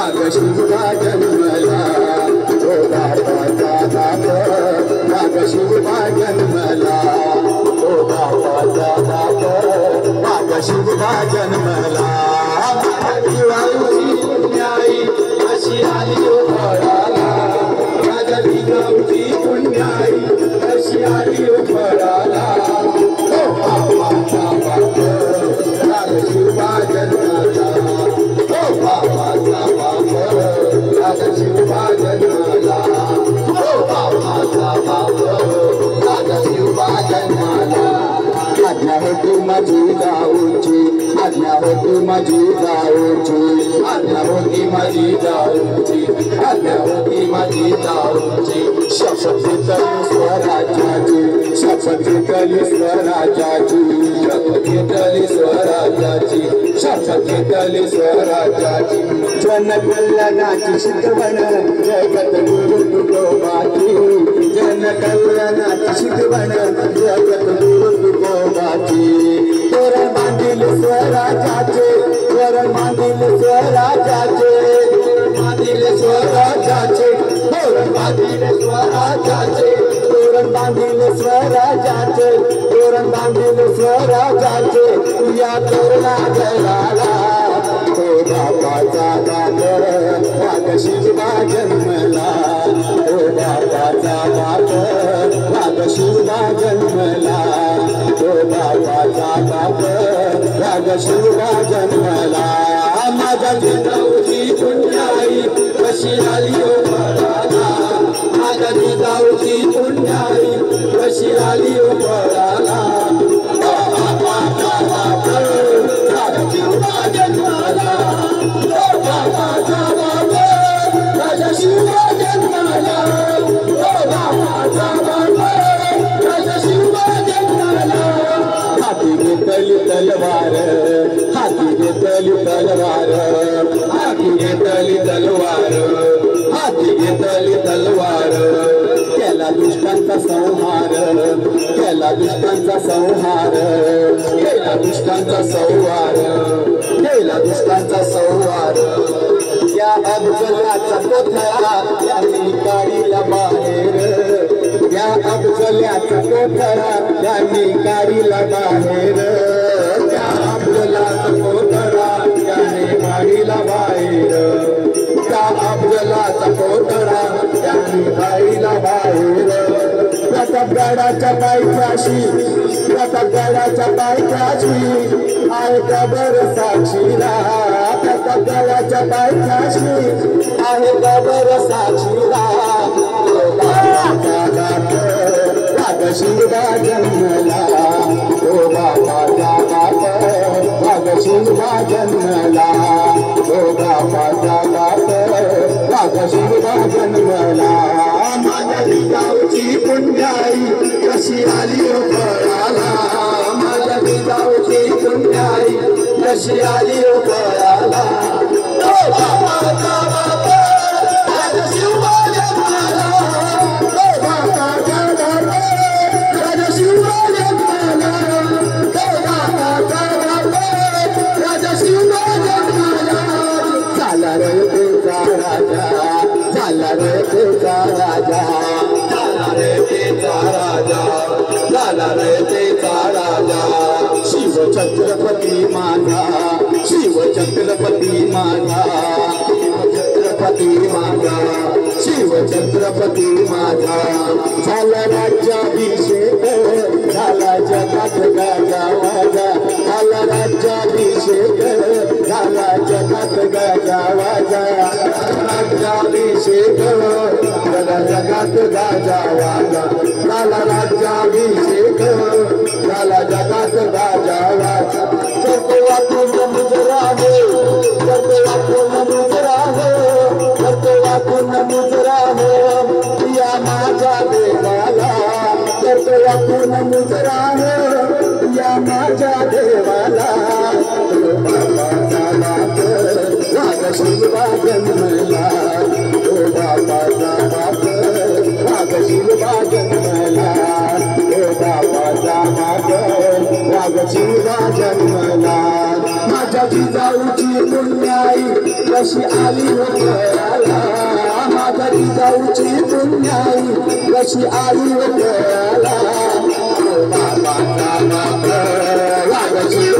माग शिवबा जन्मला ओ बापाचा बाप माग शिवबा जन्मला ओ बापाचा बाप माग शिवबा जन्मला जिवाऊची पुण्याई अशी आली ओ फळाला माझ्या जिवाऊची पुण्याई अशी आली ओ फळाला ओ बापाचा बाप माग शिवबा जन्मला ओ बापाचा बाप माग शिवबा जन्मला ओ बापाचा बाप माग शिवबा जन्मला आज्ञा होती माझी जाऊची आज्ञा होती माझी जाऊची आज्ञा होती माझी जाऊची आज्ञा होती माझी जाऊची शपथ घेतली स्वराज्याची शपथ घेतली स्वराज्याची शपथ घेतली स्वराज्याची शपथ घेतली स्वराज्याची जनकल्याणाची शिकवण जगत गुरु तुकोबाची जनकल्याणाची शिकवण जगत गुरु तुकोबाची तोरण बांधील स्वराज्याचे तोरण बांधील स्वराज्याचे बांधील स्वराज्याचे तोरण बांधील स्वराज्याचे तोरण बांधील स्वराज्याचे तोरण बांधील स्वराज्याचे या तोरणा जगाला तो बापाचा बाप माग शिवबा जन्मला तो बापाचा बाप माग शिवबा जन्मला तो बापाचा बाप माग शिवबा जन्मला माझ्या जिजाऊची पुण्याई कशी आली ओ फळाला माझ्या जिजाऊची पुण्याई कशी आली ओ फळाला ओ बापाचा बाप माग शिवबा जन्मला ओ बापाचा बाप माग शिवबा जन्मला ओ बापाचा बाप माग शिवबा जन्मला हाती घेतली तलवार हाती घेतली तलवार हाती घेतली तलवार हाती घेतली तलवार केला दुष्टांचा संहार केला दुष्टांचा संहार केला दुष्टांचा संहार केला दुष्टांचा संहार या अफजलाचा कोथळा यांनी काढीला बाहेर या अफजलाचा कोथळा यांनी काढीला बाहेर त्या अफजलाचा कोथळा यांनी काढीला बाहेर त्या अफजलाचा कोथळा यांनी काढीला बाहेर प्रतापगडाच्या पायथ्याशी प्रतापगडाच्या पायथ्याशी आहे कबर साक्षीला प्रतापगडाच्या पायथ्याशी आहे कबर साक्षीला माग शिवबा जन्मला ओ बापाचा बाप माग शिवबा जन्मला ओ बापाचा बाप माग शिवबा जन्मला माझ्या जिजाऊची पुण्याई कशी आली ओ फळाला माझ्या जिजाऊची पुण्याई कशी आली ओ फळाला ओ बापाचा बाप माग शिवबा जन्मला ओ बापाचा बाप माग शिवबा जन्मला ओ बापाचा बाप माग शिवबा जन्मला झाला रे तुझा राजा झाला रे तुझा राजा झाला रे तुझा राजा झाला रे तुझा राजा शिव छत्रपती माझा शिव छत्रपती माझा छत्रपती माझा शिव छत्रपती माझा झाला राज्याभिषेक झाला जगात गाजावाजा झाला राज्याभिषेक झाला जगात गाजावाजा राज्याभिषेक झाला जगात गाजावाजा झाला राज्याभिषेक झाला जगात गाजावाजा करतो आपण मुजरा हो करतो आपण मुजरा हो करतो आपण मुजरा हो या माझ्या देवाला करतो आपण मुजरा हो या माझ्या देवाला बापाचा बाप माग शिवबा जन्मला ओ बापाचा बाप माग शिवबा जन्मला ओ बापाचा बाप माग शिवबा जन्मला माझ्या जिजाऊची पुण्याई कशी आली होत्याला माझ्या जिजाऊची पुण्याई कशी आली होत्याला बाबाचा बाप लागशी